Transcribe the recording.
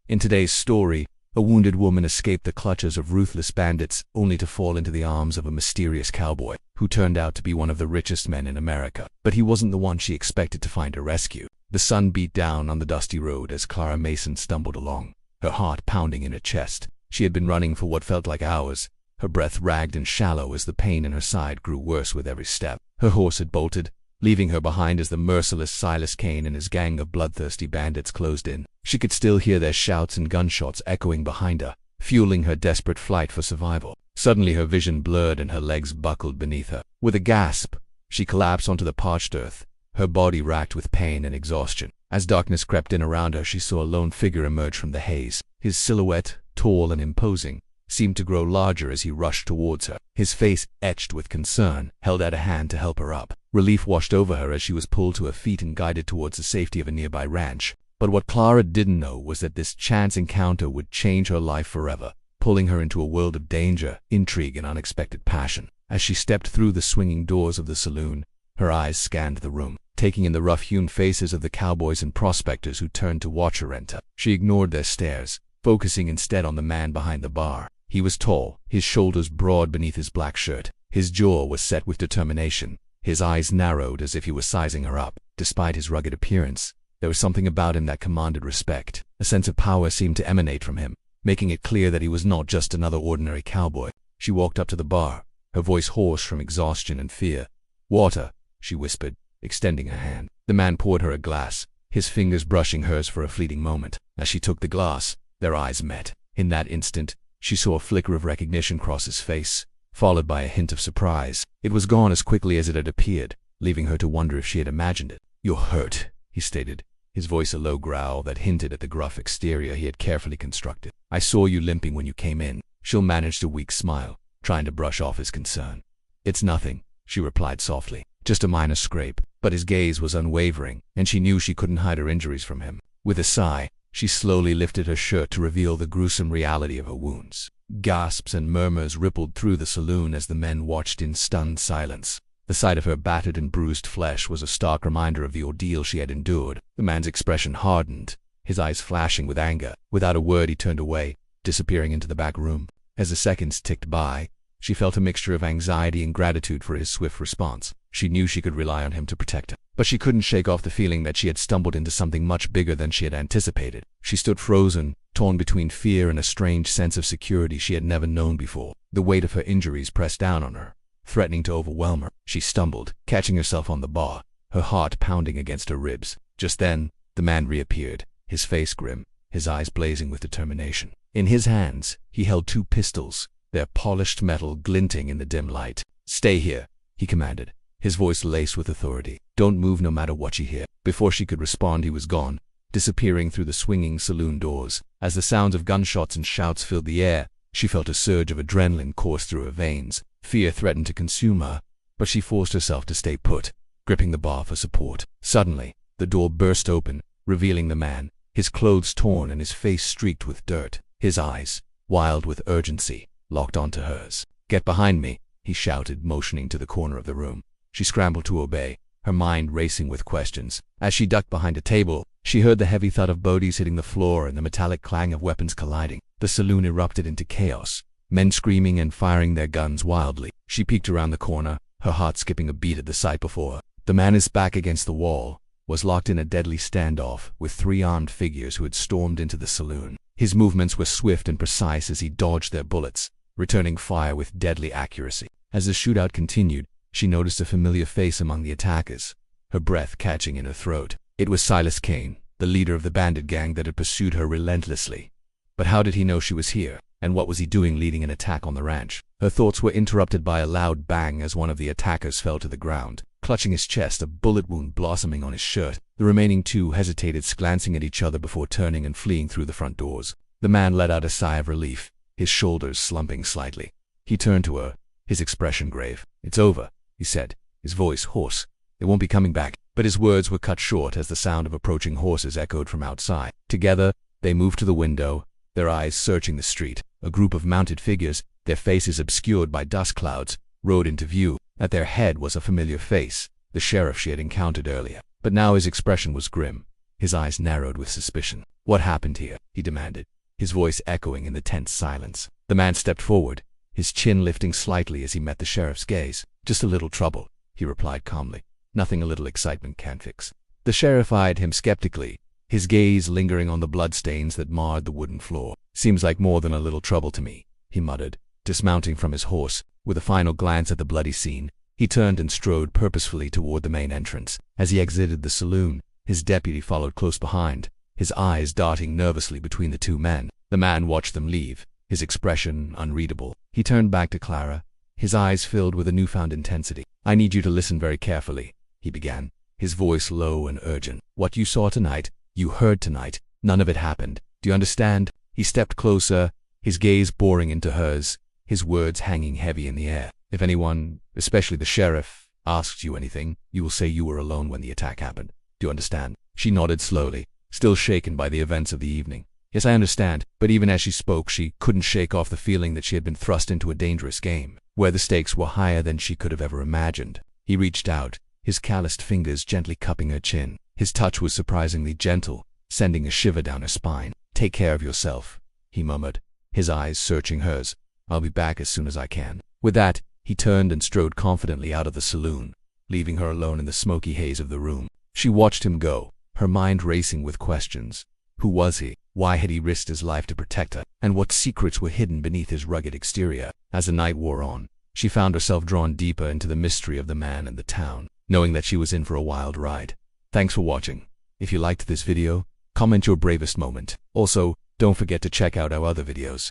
In today's story, a wounded woman escaped the clutches of ruthless bandits only to fall into the arms of a mysterious cowboy, who turned out to be one of the richest men in America. But he wasn't the one she expected to find her rescue. The sun beat down on the dusty road as Clara Mason stumbled along, her heart pounding in her chest. She had been running for what felt like hours, her breath ragged and shallow as the pain in her side grew worse with every step. Her horse had bolted, leaving her behind as the merciless �İ𝐨𝐽𝐬 and his gang of bloodthirsty bandits closed in. She could still hear their shouts and gunshots echoing behind her, fueling her desperate flight for survival. Suddenly her vision blurred and her legs buckled beneath her. With a gasp, she collapsed onto the parched earth, her body racked with pain and exhaustion. As darkness crept in around her, she saw a lone figure emerge from the haze. His silhouette, tall and imposing, seemed to grow larger as he rushed towards her. His face, etched with concern, held out a hand to help her up. Relief washed over her as she was pulled to her feet and guided towards the safety of a nearby ranch. But what Clara didn't know was that this chance encounter would change her life forever, pulling her into a world of danger, intrigue, and unexpected passion. As she stepped through the swinging doors of the saloon, her eyes scanned the room, taking in the rough-hewn faces of the cowboys and prospectors who turned to watch her enter. She ignored their stares, focusing instead on the man behind the bar. He was tall, his shoulders broad beneath his black shirt. His jaw was set with determination, his eyes narrowed as if he was sizing her up. Despite his rugged appearance, there was something about him that commanded respect. A sense of power seemed to emanate from him, making it clear that he was not just another ordinary cowboy. She walked up to the bar, her voice hoarse from exhaustion and fear. "Water," she whispered, extending her hand. The man poured her a glass, his fingers brushing hers for a fleeting moment. As she took the glass, their eyes met. In that instant, she saw a flicker of recognition cross his face, followed by a hint of surprise. It was gone as quickly as it had appeared, leaving her to wonder if she had imagined it. "You're hurt," he stated, his voice a low growl that hinted at the gruff exterior he had carefully constructed. "I saw you limping when you came in." She managed a weak smile, trying to brush off his concern. "It's nothing," she replied softly, "just a minor scrape." But his gaze was unwavering, and she knew she couldn't hide her injuries from him. With a sigh, she slowly lifted her shirt to reveal the gruesome reality of her wounds. Gasps and murmurs rippled through the saloon as the men watched in stunned silence. The sight of her battered and bruised flesh was a stark reminder of the ordeal she had endured. The man's expression hardened, his eyes flashing with anger. Without a word, he turned away, disappearing into the back room. As the seconds ticked by, she felt a mixture of anxiety and gratitude for his swift response. She knew she could rely on him to protect her, but she couldn't shake off the feeling that she had stumbled into something much bigger than she had anticipated. She stood frozen, torn between fear and a strange sense of security she had never known before. The weight of her injuries pressed down on her, threatening to overwhelm her. She stumbled, catching herself on the bar, her heart pounding against her ribs. Just then, the man reappeared, his face grim, his eyes blazing with determination. In his hands, he held two pistols, their polished metal glinting in the dim light. "Stay here," he commanded, his voice laced with authority. "Don't move no matter what you hear." Before she could respond, he was gone, disappearing through the swinging saloon doors. As the sounds of gunshots and shouts filled the air, she felt a surge of adrenaline course through her veins. Fear threatened to consume her, but she forced herself to stay put, gripping the bar for support. Suddenly, the door burst open, revealing the man, his clothes torn and his face streaked with dirt. His eyes, wild with urgency, locked onto hers. "Get behind me," he shouted, motioning to the corner of the room. She scrambled to obey, her mind racing with questions. As she ducked behind a table, she heard the heavy thud of bodies hitting the floor and the metallic clang of weapons colliding. The saloon erupted into chaos, men screaming and firing their guns wildly. She peeked around the corner, her heart skipping a beat at the sight before her. The man, his back against the wall, was locked in a deadly standoff with three armed figures who had stormed into the saloon. His movements were swift and precise as he dodged their bullets, returning fire with deadly accuracy. As the shootout continued, she noticed a familiar face among the attackers, her breath catching in her throat. It was �İ𝐨𝐽𝐬, the leader of the bandit gang that had pursued her relentlessly. But how did he know she was here, and what was he doing leading an attack on the ranch? Her thoughts were interrupted by a loud bang as one of the attackers fell to the ground, clutching his chest, a bullet wound blossoming on his shirt. The remaining two hesitated, glancing at each other before turning and fleeing through the front doors. The man let out a sigh of relief, his shoulders slumping slightly. He turned to her, his expression grave. "It's over," he said, his voice hoarse. "They won't be coming back." But his words were cut short as the sound of approaching horses echoed from outside. Together, they moved to the window, their eyes searching the street. A group of mounted figures, their faces obscured by dust clouds, rode into view. At their head was a familiar face, the sheriff she had encountered earlier. But now his expression was grim, His eyes narrowed with suspicion. "What happened here?" he demanded, his voice echoing in the tense silence. The man stepped forward, his chin lifting slightly as he met the sheriff's gaze. "Just a little trouble," he replied calmly. "Nothing a little excitement can't fix." The sheriff eyed him skeptically, his gaze lingering on the bloodstains that marred the wooden floor. "Seems like more than a little trouble to me," he muttered, dismounting from his horse. With a final glance at the bloody scene, he turned and strode purposefully toward the main entrance. As he exited the saloon, his deputy followed close behind, his eyes darting nervously between the two men. The man watched them leave, his expression unreadable. He turned back to Clara, his eyes filled with a newfound intensity. "I need you to listen very carefully," he began, his voice low and urgent. "What you saw tonight, you heard tonight, none of it happened. Do you understand?" He stepped closer, his gaze boring into hers, his words hanging heavy in the air. "If anyone, especially the sheriff, asks you anything, you will say you were alone when the attack happened. Do you understand?" She nodded slowly, still shaken by the events of the evening. "Yes, I understand," but even as she spoke, she couldn't shake off the feeling that she had been thrust into a dangerous game, where the stakes were higher than she could have ever imagined. He reached out, his calloused fingers gently cupping her chin. His touch was surprisingly gentle, sending a shiver down her spine. "Take care of yourself," he murmured, his eyes searching hers. "I'll be back as soon as I can." With that, he turned and strode confidently out of the saloon, leaving her alone in the smoky haze of the room. She watched him go, her mind racing with questions. Who was he? Why had he risked his life to protect her? And what secrets were hidden beneath his rugged exterior? As the night wore on, she found herself drawn deeper into the mystery of the man and the town, knowing that she was in for a wild ride. Thanks for watching. If you liked this video, comment your bravest moment. Also, don't forget to check out our other videos.